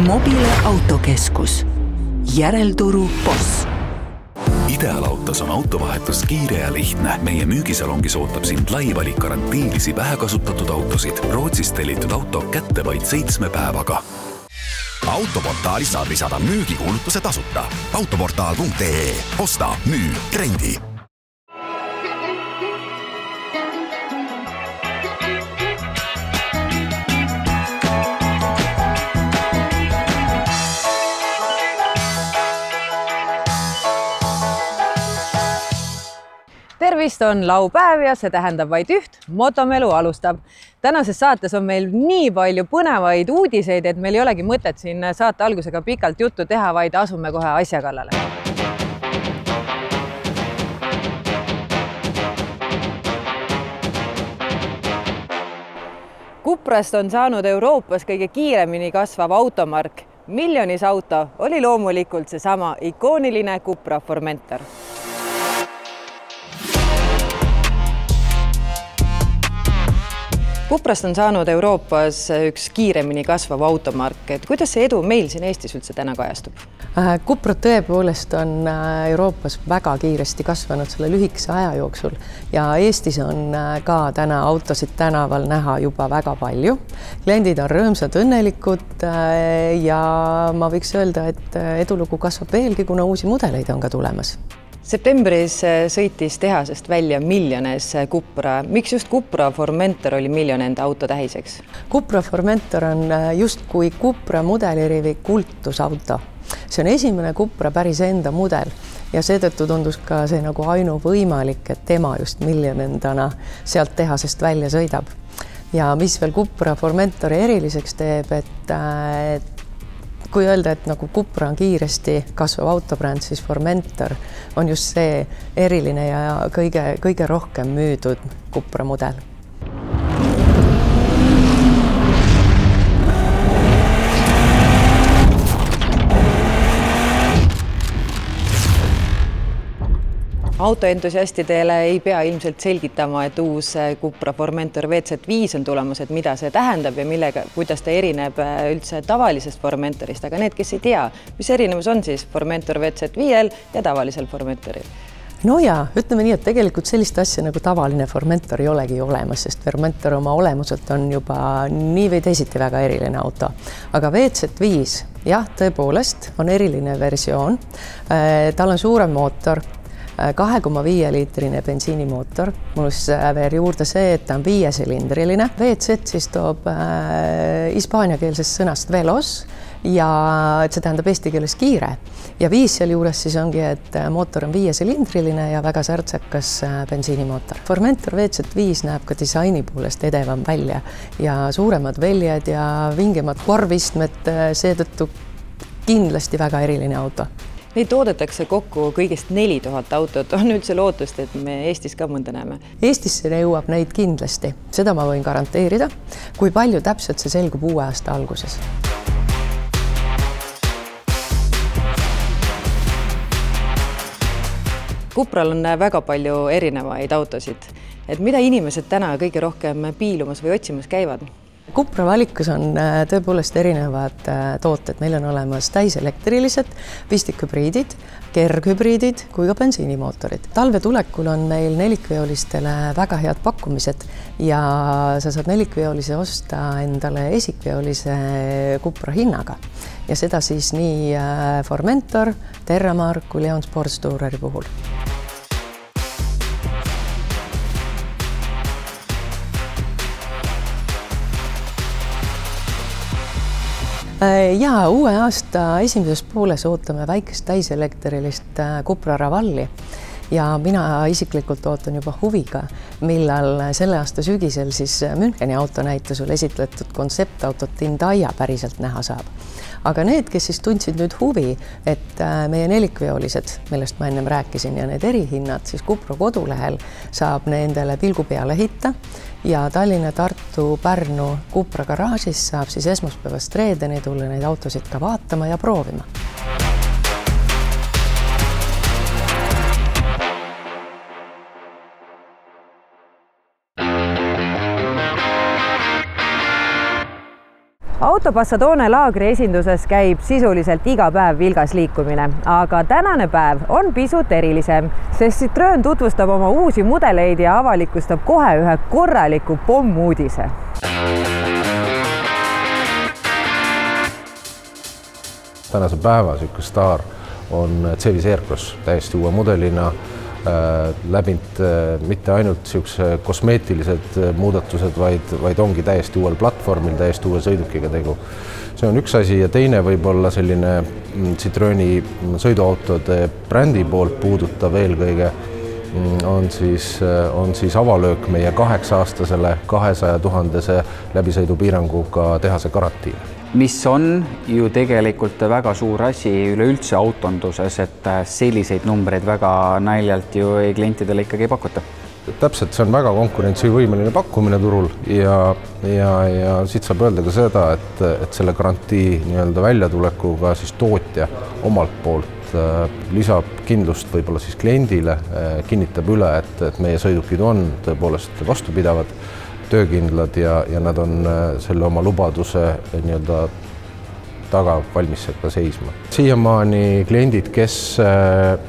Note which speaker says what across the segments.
Speaker 1: Mobile autokeskus. Järelturu boss.
Speaker 2: Ideaalautos on autovahetus kiire ja lihtne. Meie müügisalongis ootab sind lai valik garantiilisi vähekasutatud autosid. Rootsist tellitud auto kätte vaid 7 päevaga.
Speaker 3: Autoportaalis saad lisada müügikuulutuse tasuta. Autoportaal.ee. Osta, müü, trendi.
Speaker 4: Tervist, on laupäev ja see tähendab vaid üht, Motomelu alustab. Tänases saates on meil nii palju põnevaid uudiseid, et meil ei olegi mõtet siin saate algusega pikalt juttu teha, vaid asume kohe asja kallale. Cuprast on saanud Euroopas kõige kiiremini kasvav automark. Miljonis auto oli loomulikult seesama ikooniline Cupra Formentor. Cuprast on saanud Euroopas üks kiiremini kasvav automark. Kuidas see edu meil siin Eestis üldse täna kajastub?
Speaker 5: Cupra tõepoolest on Euroopas väga kiiresti kasvanud selle lühikese aja jooksul ja Eestis on ka täna autosid tänaval näha juba väga palju. Kliendid on rõõmsad, õnnelikud ja ma võiks öelda, et edulugu kasvab veelgi, kuna uusi mudeleid on ka tulemas.
Speaker 4: Septembris sõitis tehasest välja miljones Cupra. Miks just Cupra Formentor oli miljonenda auto tähiseks?
Speaker 5: Cupra Formentor on justkui Cupra mudelirivi kultusauto. See on esimene Cupra päris enda mudel ja seetõttu tundus ka see nagu ainuvõimalik, et tema just miljonendana sealt tehasest välja sõidab. Ja mis veel Cupra Formentori eriliseks teeb, et kui öelda, et nagu Cupra on kiiresti kasvav autobränd, siis Formentor on just see eriline ja kõige rohkem müüdud Cupra mudel.
Speaker 4: Autoentusiastidele ei pea ilmselt selgitama, et uus Cupra Formentor VZ5 on tulemas, et mida see tähendab ja kuidas ta erineb üldse tavalisest Formentorist. Aga need, kes ei tea, mis erinevus on siis Formentor VZ5-l ja tavalisel Formentoril?
Speaker 5: No ja, ütleme nii, et tegelikult sellist asja nagu tavaline Formentor ei olegi olemas, sest Formentor oma olemuselt on juba nii või teisiti väga eriline auto. Aga VZ5, jah, tõepoolest on eriline versioon. Tal on suurem mootor, 2,5-liitrine bensiinimootor, plus veel juurde see, et ta on 5-silindriline. VZ siis toob hispaaniakeelsest sõnast velos ja see tähendab eesti keeles kiire. Ja 5 seal juures siis ongi, et mootor on 5-silindriline ja väga särtsakas bensiinimootor. Formentor VZ5 näeb ka disaini poolest edevam välja ja suuremad väljad ja vingemad korvistmed, seetõttu kindlasti väga eriline auto.
Speaker 4: Neid toodetakse kokku kõigest 4000 autot. On üldse lootust, et me Eestis ka mõnda näeme?
Speaker 5: Eestisse jõuab neid kindlasti. Seda ma võin garanteerida. Kui palju täpselt see selgub uue aasta alguses.
Speaker 4: Cupral on väga palju erinevaid autosid. Et mida inimesed täna kõige rohkem piilumas või otsimas käivad?
Speaker 5: Cupra valikus on tõepoolest erinevad tooted. Meil on olemas täiselektrilised, pistikhübriidid, kerghübriidid kui ka bensiinimootorid. Talve tulekul on meil nelikveolistele väga head pakkumised ja sa saad nelikveolise osta endale esikveolise Cupra hinnaga. Ja seda siis nii Formentor, Terramar kui Leon Sportstoureri puhul. Ja uue aasta esimeses pooles ootame väikest täiselekterilist Cupra Ravalli ja mina isiklikult ootan juba huviga, millal selle aasta sügisel siis Müncheni autonäitusel esitletud kontseptautot Indaia päriselt näha saab. Aga need, kes siis tundsid nüüd huvi, et meie nelikveolised, millest ma ennem rääkisin ja need erihinnad, siis Cupra kodulehel saab nendele pilgu peale hitta ja Tallinna, Tartu, Pärnu Cupra garaažis saab siis esmaspäevast reedeni tulla neid autosid ka vaatama ja proovima.
Speaker 4: Autopassadone laagri esinduses käib sisuliselt iga päev vilgas liikumine, aga tänane päev on pisut erilisem, sest Citroën tutvustab oma uusi mudeleid ja avalikustab kohe ühe korraliku pommuudise.
Speaker 6: Tänase päeva sükke staar on C5 Aircross täiesti uue mudelina läbinud mitte ainult niisuguse kosmeetilised muudatused, vaid ongi täiesti uuel platvormil, täiesti uue sõidukiga tegu. See on üks asi ja teine võib-olla selline Citroëni sõiduautode brändi poolt puudutav eelkõige on siis avalöök meie 8-aastasele 200 000 läbisõidupiiranguga tehase garantiile.
Speaker 7: Mis on ju tegelikult väga suur asi üleüldse autonduses, et selliseid numbreid väga naljalt ju klientidele ikkagi ei pakuta.
Speaker 6: Täpselt, see on väga konkurentsivõimeline pakkumine turul ja siit saab öelda ka seda, et selle garantii nii-öelda väljatulekuga siis tootja omalt poolt lisab kindlust võib-olla siis kliendile, kinnitab üle, et meie sõidukid on tõepoolest vastupidavad, töökindlad ja nad on selle oma lubaduse nii-öelda taga valmis ka seisma. Siiamaani kliendid, kes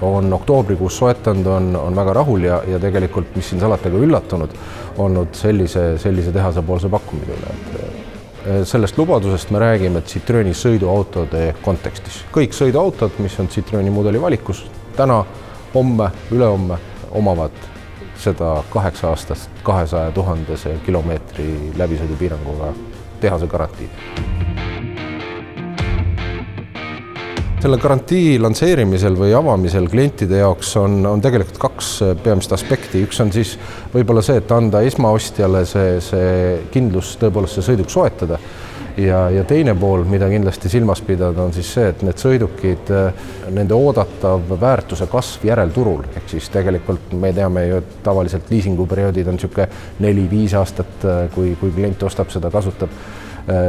Speaker 6: on oktoobrikuus soetanud, on väga rahul ja tegelikult, mis siin salata ka üllatunud, olnud sellise tehasepoolse pakkumise üle. Sellest lubadusest me räägime Citroëni sõiduautode kontekstis. Kõik sõiduautod, mis on Citroëni mudeli valikus, täna, homme, ülehomme omavad seda 8 aastast 200 000 kilomeetri läbisõidupiiranguga tehase garantiid. Selle garantii lansseerimisel või avamisel klientide jaoks on tegelikult 2 peamist aspekti. Üks on siis võib-olla see, et anda esmaostjale see kindlus tõepoolest see sõiduk soetada. Ja teine pool, mida kindlasti silmas pidada, on siis see, et need sõidukid, nende oodatav väärtuse kasv järelturul, ehk siis tegelikult me teame ju, et tavaliselt liisinguperioodid on niisugune 4-5 aastat, kui klient ostab seda, kasutab,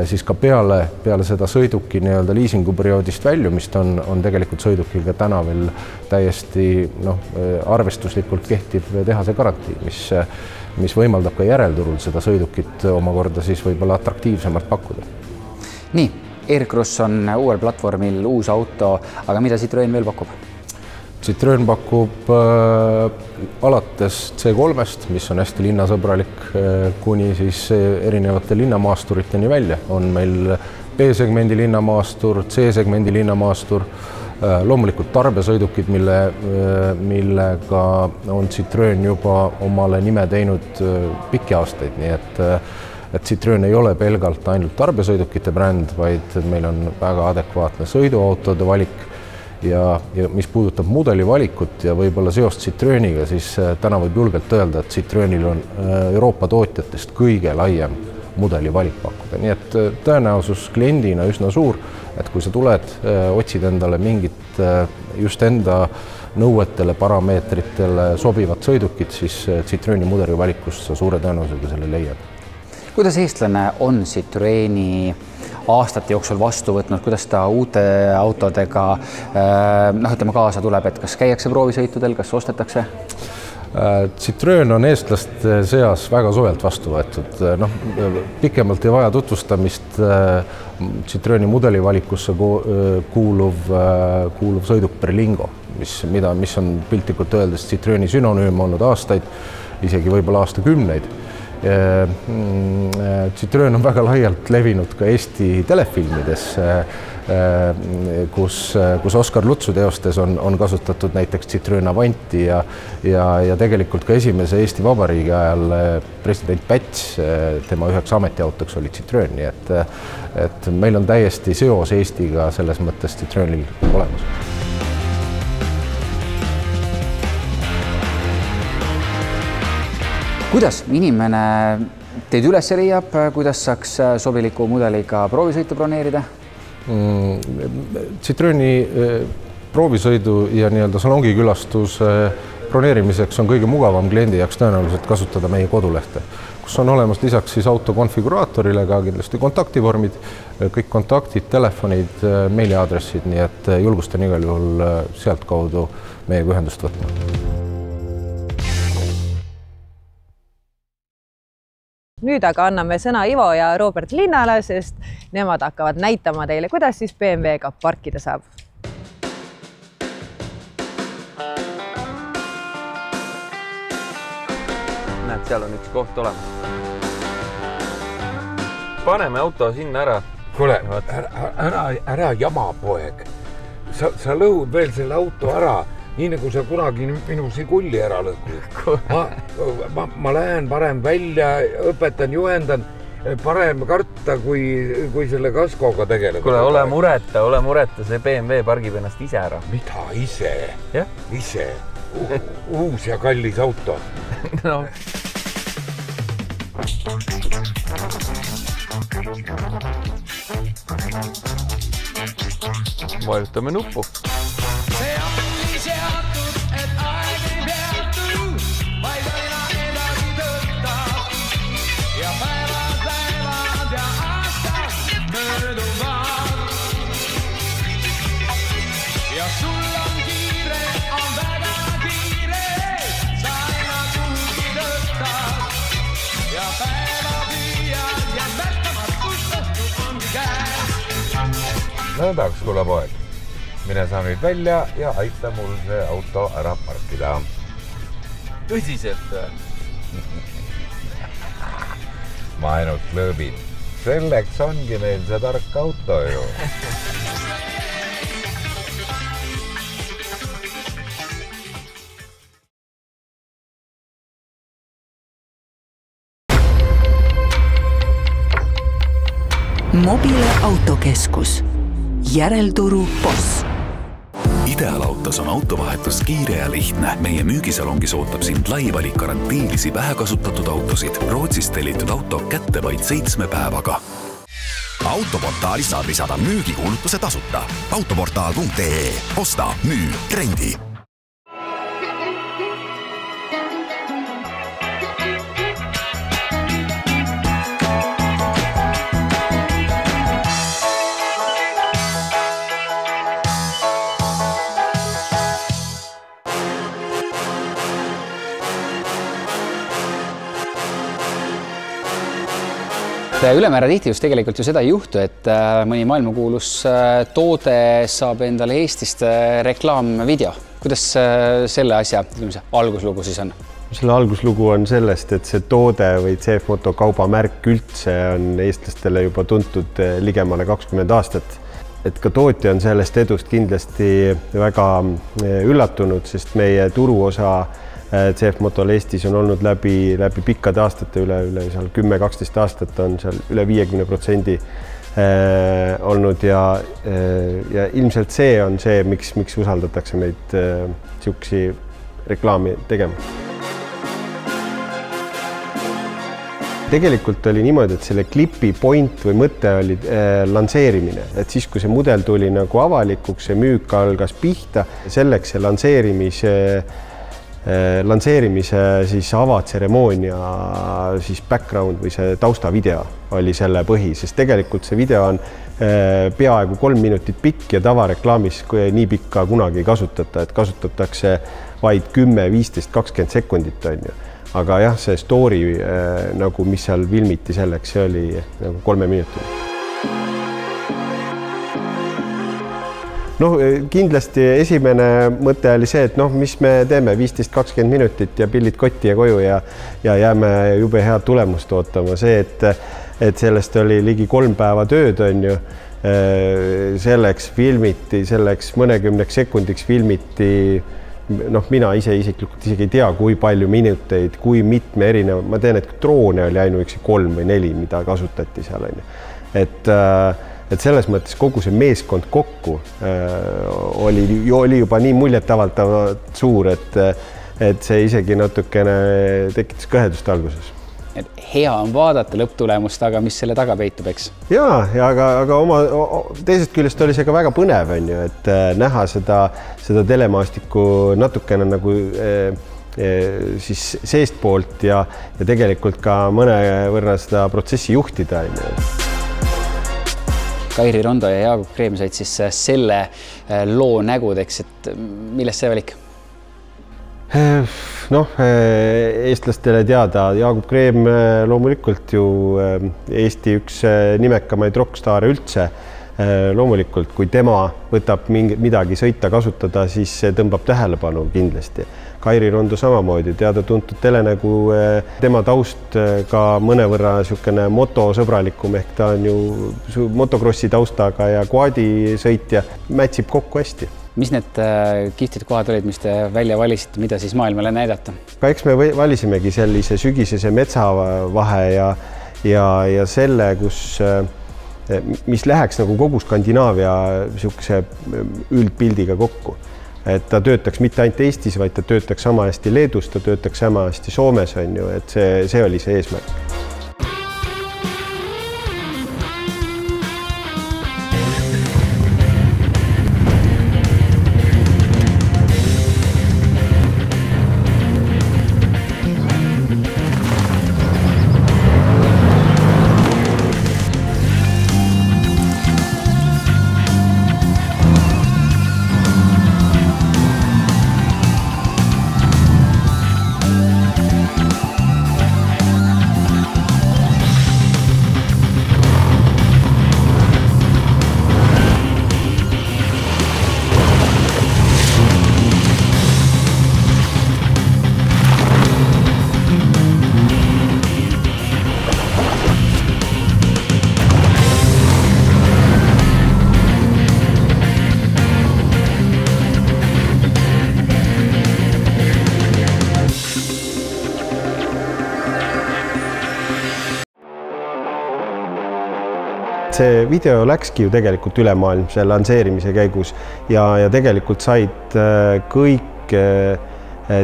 Speaker 6: siis ka peale seda sõiduki nii-öelda liisinguperioodist väljumist on tegelikult sõidukil ka täna veel täiesti arvestuslikult kehtiv tehase garantii, mis võimaldab ka järelturul seda sõidukit omakorda siis võib-olla atraktiivsemalt pakkuda.
Speaker 7: Nii, Aircross on uuel platvormil uus auto, aga mida Citroën veel pakub?
Speaker 6: Citroën pakub alates C3-st, mis on hästi linnasõbralik, kuni siis erinevate linnamaasturiteni välja. On meil B-segmendi linnamaastur, C-segmendi linnamaastur, loomulikult tarbesõidukid, millega on Citroën juba omale nime teinud pikki aastaid, nii et Citroën ei ole pelgalt ainult tarbesõidukite bränd, vaid meil on väga adekvaatne sõiduautode valik ja mis puudutab mudeli valikut ja võib-olla seost Citroëniga, siis täna võib julgelt öelda, et Citroënil on Euroopa tootjatest kõige laiem mudeli valik pakkuda. Nii et tõenäosus kliendina üsna suur, et kui sa tuled, otsid endale mingit just enda nõuetele, parameetritele sobivat sõidukit, siis Citroëni mudeli valikust sa suure tõenäosusega selle leiad.
Speaker 7: Kuidas eestlane on Citroëni aastate jooksul vastu võtnud, kuidas ta uute autodega kaasa tuleb, et kas käiakse proovisõitudel, kas ostetakse?
Speaker 6: Citroën on eestlaste seas väga soojalt vastu võetud. Pikemalt ei vaja tutvustamist Citroëni mudeli valikusse kuuluv sõiduk Berlingo, mis on piltlikult öeldes Citroëni synonüüm olnud aastaid, isegi võib-olla aastakümneid. Citroën on väga laialt levinud ka Eesti telefilmides, kus Oskar Lutsu teostes on kasutatud näiteks Citroën Avanti ja tegelikult ka esimese Eesti Vabariigi ajal president Päts, tema üheks ametiautoks oli Citroën, nii et meil on täiesti seos Eestiga selles mõttes Citroënil olemas.
Speaker 7: Kuidas inimene teid üles leiab, kuidas saaks sobiliku mudeliga proovisõitu broneerida?
Speaker 6: Citroëni proovisõidu ja nii-öelda salongikülastuse broneerimiseks on kõige mugavam kliendi jaoks tõenäoliselt kasutada meie kodulehte, kus on olemas lisaks siis auto konfiguraatorile ka kindlasti kontaktivormid, kõik kontaktid, telefonid, meiliaadressid, nii et julgustan igal juhul sealt kaudu meiega ühendust võtma.
Speaker 4: Nüüd aga anname sõna Ivo ja Robert Linnale, sest nemad hakkavad näitama teile, kuidas siis BMW-ga parkida saab.
Speaker 8: Näed, seal on üks koht olemas. Paneme auto sinna ära.
Speaker 9: Kuule, ära jama, poeg. Sa lõhud veel selle auto ära, nii nagu sa kunagi minu Sigulli ära lõhkud. Ma lähen parem välja, õpetan, juhendan, parem karta, kui selle kaskoga tegeleda.
Speaker 8: Kuule, ole mureta, see BMW pargib ennast ise ära.
Speaker 9: Mida ise?
Speaker 8: Ja?
Speaker 9: Ise. Uus ja kallis auto.
Speaker 8: No. Vajutame nuppu. See on seatud, et aeg ei peatu, vaid aina edasi tõttab. Ja päevad ja aastad mööduvad. Ja sul on kiire, on väga kiire, sa aina kuhugi tõttad. Ja päeva püüad ja märkamatust ongi käes.
Speaker 9: Nõndaks, kuule poeg. Mine sa nüüd välja ja aita mul see auto ära parkida.
Speaker 8: Tõsiselt?
Speaker 9: Ma ainult lõõbin. Selleks ongi meil see tark auto ju.
Speaker 1: Mobile autokeskus. Järelturu boss.
Speaker 2: Ideaalautos on autovahetus kiire ja lihtne. Meie müügisalongis ootab sind lai valik garantiilisi vähekasutatud autosid. Rootsist tellitud auto kätte vaid 7 päevaga.
Speaker 3: Autoportaalis saad lisada müügikuulutuse tasuta. Autoportaal.ee. Osta, müü, rendi.
Speaker 7: Ülemäära tihti just tegelikult ju seda ei juhtu, et mõni maailmakuulus toode saab endale Eestist reklaamvideo. Kuidas selle asja alguslugu siis on?
Speaker 10: Selle alguslugu on sellest, et see toode või CF-Moto kaubamärk üldse on eestlastele juba tuntud ligemale 20 aastat. Et ka tootja on sellest edust kindlasti väga üllatunud, sest meie turuosa CF-Motol Eestis on olnud läbi pikkade aastate üle 10-12 aastat on seal üle 50% olnud ja ilmselt see on see, miks usaldatakse meid siuksi reklaami tegema. Tegelikult oli niimoodi, et selle klipi point või mõte oli lansseerimine, et siis kui see mudel tuli nagu avalikuks, see müük algas pihta, selleks see lansseerimise siis avatseremoonia siis background või see taustavideo oli selle põhi, sest tegelikult see video on peaaegu 3 minutit pikk ja tavareklaamis nii pikka kunagi ei kasutata, et kasutatakse vaid 10, 15, 20 sekundit on ju. Aga jah, see story, nagu mis seal filmiti selleks, see oli nagu 3 minutit. Kindlasti esimene mõte oli see, et mis me teeme 15-20 minutit ja pillid kotti ja koju ja jääme jube head tulemust ootama. See, et sellest oli ligi 3 päeva tööd on ju, selleks filmiti, selleks mõnekümneks sekundiks filmiti, mina isiklikult isegi ei tea, kui palju minuteid, kui mitme erineva, ma tean, et droone oli ainuüksi 3 või 4, mida kasutati seal on ju. Et selles mõttes kogu see meeskond kokku oli juba nii muljetavaldavalt suur, et see isegi natukene tekitas kõhedust alguses.
Speaker 7: Hea on vaadata lõpptulemust, aga mis selle taga peitub, eks?
Speaker 10: Jaa, aga teisest küljest oli see ka väga põnev, on ju, et näha seda telemaastikku natukene nagu siis seestpoolt ja tegelikult ka mõne võrra seda protsessi juhtida.
Speaker 7: Kairi Rondo ja Jaagup Kreem said siis selle loo nägudeks, et millest see valik?
Speaker 10: Noh, eestlastele teada, Jaagup Kreem loomulikult ju Eesti üks nimekamaid rockstaare üldse. Loomulikult, kui tema võtab midagi sõita kasutada, siis see tõmbab tähelepanu kindlasti. Kairi Rondo samamoodi, teada tuntud telenägu, tema taust ka mõnevõrra niisugune motosõbralikum, ehk ta on ju motokrossi taustaga ja quadi-sõitja, mätsib kokku hästi.
Speaker 7: Mis need kihvtid kohad olid, mis te välja valisite, mida siis maailmale näidata?
Speaker 10: Ka eks me valisimegi sellise sügisese metsavahe ja selle, mis läheks nagu kogu Skandinaavia niisuguse üldpildiga kokku. Et ta töötaks mitte ainult Eestis, vaid ta töötaks sama hästi Leedus, ta töötaks sama hästi Soomes, on ju, et see oli see eesmärk. See video läkski ju tegelikult ülemaailmse lansseerimise käigus ja tegelikult said kõik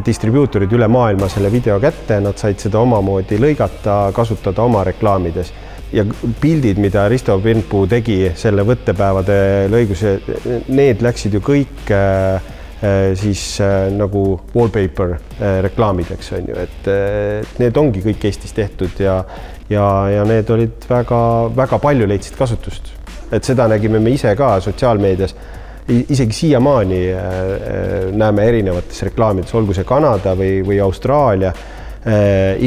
Speaker 10: distribuutorid üle maailma selle video kätte, nad said seda omamoodi lõigata, kasutada oma reklaamides. Ja pildid, mida Risto Pirnpuu tegi selle võttepäevade lõiguse, need läksid ju kõik siis nagu wallpaper reklaamideks, on ju, et need ongi kõik Eestis tehtud ja need olid väga palju leidsid kasutust. Et seda nägime me ise ka sotsiaalmeedias, isegi siiamaani näeme erinevates reklaamides, olgu see Kanada või Austraalia,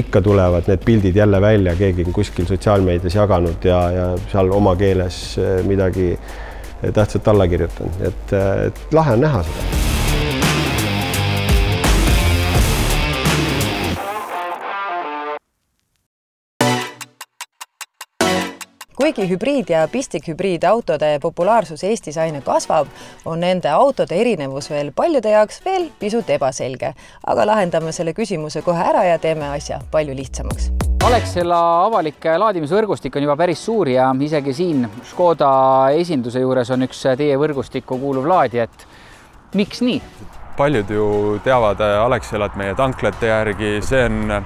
Speaker 10: ikka tulevad need pildid jälle välja, keegi on kuskil sotsiaalmeedias jaganud ja seal oma keeles midagi tähtsat alla kirjutanud, et lahe on näha seda.
Speaker 4: Kuigi hübriid- ja pistikhübriidautode populaarsus Eestis aina kasvab, on nende autode erinevus veel paljude jaoks veel pisut ebaselge. Aga lahendame selle küsimuse kohe ära ja teeme asja palju lihtsamaks.
Speaker 7: Alexela avalik laadimisvõrgustik on juba päris suur ja isegi siin Škoda esinduse juures on üks teie võrgustikku kuuluv laadija. Miks nii?
Speaker 11: Paljud ju teavad Alexelat meie tanklate järgi, see on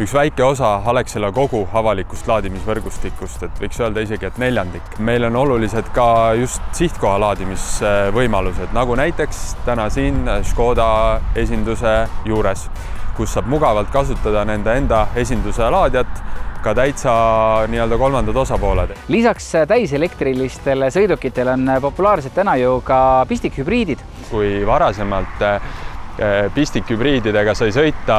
Speaker 11: üks väike osa Alexela kogu avalikust laadimisvõrgustikust, et võiks öelda isegi, et 4. Meil on olulised ka just sihtkoha laadimisvõimalused, nagu näiteks täna siin Škoda esinduse juures, kus saab mugavalt kasutada nende enda esinduse laadijat, ka täitsa nii-öelda kolmandad osapooled.
Speaker 7: Lisaks täiselektrilistele sõidukitele on populaarsed täna ju ka pistikhübriidid.
Speaker 11: Kui varasemalt pistikhübriididega sai sõita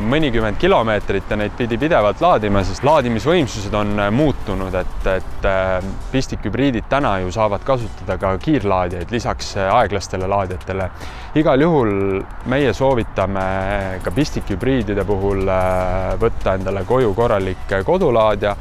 Speaker 11: mõnikümmend kilomeetrit ja neid pidi pidevalt laadima, sest laadimisvõimsused on muutunud, et pistikhübriidid täna ju saavad kasutada ka kiirlaadijaid lisaks aeglastele laadijatele. Igal juhul meie soovitame ka pistikhübriidide puhul võtta endale koju korralik kodulaadja,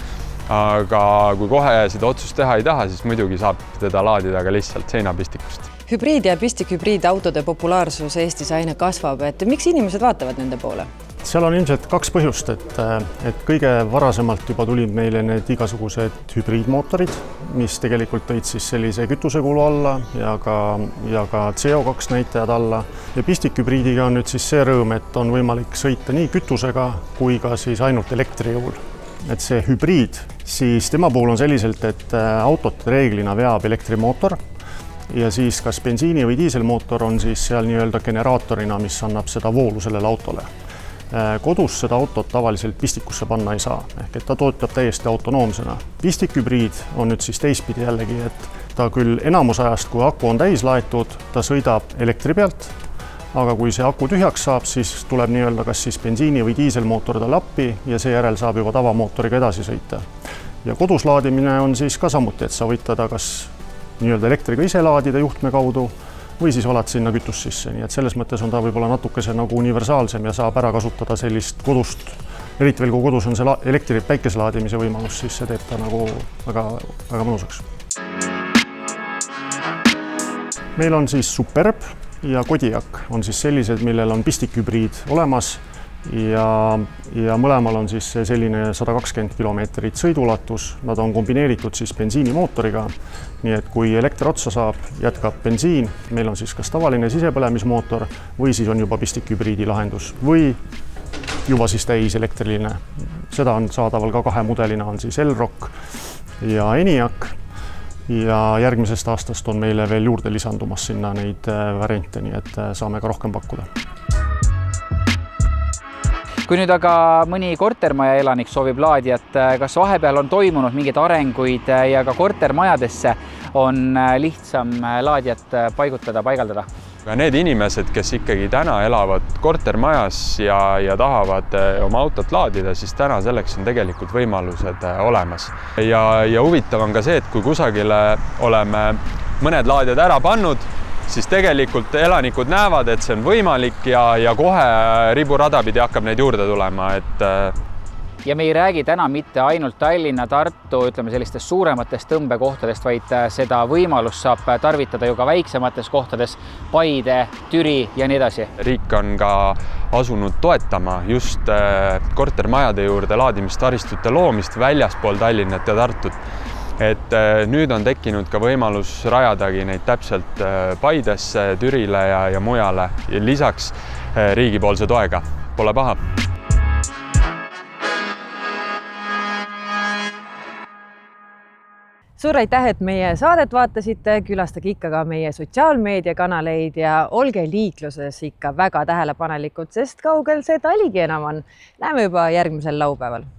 Speaker 11: aga kui kohe seda otsust teha ei taha, siis muidugi saab teda laadida ka lihtsalt seinapistikust.
Speaker 4: Hübriid- ja pistikhübriidautode populaarsus Eestis aina kasvab, et miks inimesed vaatavad nende poole?
Speaker 12: Seal on ilmselt 2 põhjust, et kõige varasemalt juba tulid meile need igasugused hübriidmootorid, mis tegelikult tõid siis sellise kütusekulu alla ja ka CO2 näitajad alla. Ja pistikhübriidiga on nüüd siis see rõõm, et on võimalik sõita nii kütusega kui ka siis ainult elektri jõul. Et see hübriid, siis tema puhul on selliselt, et autot reeglina veab elektrimootor ja siis kas bensiini- või diiselmootor on siis seal nii-öelda generaatorina, mis annab seda voolu sellele autole. Kodus seda autot tavaliselt pistikusse panna ei saa, ehk et ta töötab täiesti autonoomsena. Pistikhübriid on nüüd siis teistpidi jällegi, et ta küll enamus ajast, kui aku on täis laetud, ta sõidab elektri pealt, aga kui see aku tühjaks saab, siis tuleb nii-öelda kas siis bensiini või diiselmootor talle appi ja seejärel saab juba tavamootoriga edasi sõita. Ja kodus laadimine on siis ka samuti, et sa võid teda kas nii-öelda elektriga ise laadida juhtme kaudu või siis valad sinna kütust sisse, nii et selles mõttes on ta võib-olla natukese nagu universaalsem ja saab ära kasutada sellist kodust, eriti veel kui kodus on see elektri päikeselaadimise võimalus, siis see teeb ta nagu väga mõnusaks. Meil on siis Superb ja Kodiaq on siis sellised, millel on pistikhübriid olemas ja mõlemal on siis selline 120 kilomeetrit sõidulatus. Nad on kombineeritud siis bensiinimootoriga, nii et kui elekter otsa saab, jätkab bensiin. Meil on siis kas tavaline sisepõlemismootor või siis on juba pistikhübriidi lahendus või juba siis täiselektriline. Seda on saadaval ka 2 mudelina, on siis Elrock ja Eniac ja järgmisest aastast on meile veel juurde lisandumas sinna neid variante, nii et saame ka rohkem pakkuda.
Speaker 7: Kui nüüd aga mõni kortermaja elanik soovib laadijat, kas vahepeal on toimunud mingeid arenguid ja ka kortermajadesse on lihtsam laadijat paigaldada?
Speaker 11: Need inimesed, kes ikkagi täna elavad kortermajas ja tahavad oma autot laadida, siis täna selleks on tegelikult võimalused olemas. Ja huvitav on ka see, et kui kusagile oleme mõned laadijad ära pannud, siis tegelikult elanikud näevad, et see on võimalik ja kohe riburada pidi hakkab neid juurde tulema.
Speaker 7: Ja me ei räägi täna mitte ainult Tallinna, Tartu, ütleme sellistest suurematest tõmbekohtadest, vaid seda võimalust saab tarvitada ju ka väiksemates kohtades, Paide, Türi ja nii edasi.
Speaker 11: Riik on ka asunud toetama just kortermajade juurde laadimistaristute loomist väljaspool Tallinnat ja Tartut. Et nüüd on tekkinud ka võimalus rajadagi neid täpselt Paidesse, Türile ja mujale ja lisaks riigipoolse toega. Pole paha.
Speaker 4: Suur aitäh, et meie saadet vaatasite, külastage ikka ka meie sotsiaalmeediakanaleid ja olge liikluses ikka väga tähelepanelikud, sest kaugel see taligi enam on. Näeme juba järgmisel laupäeval.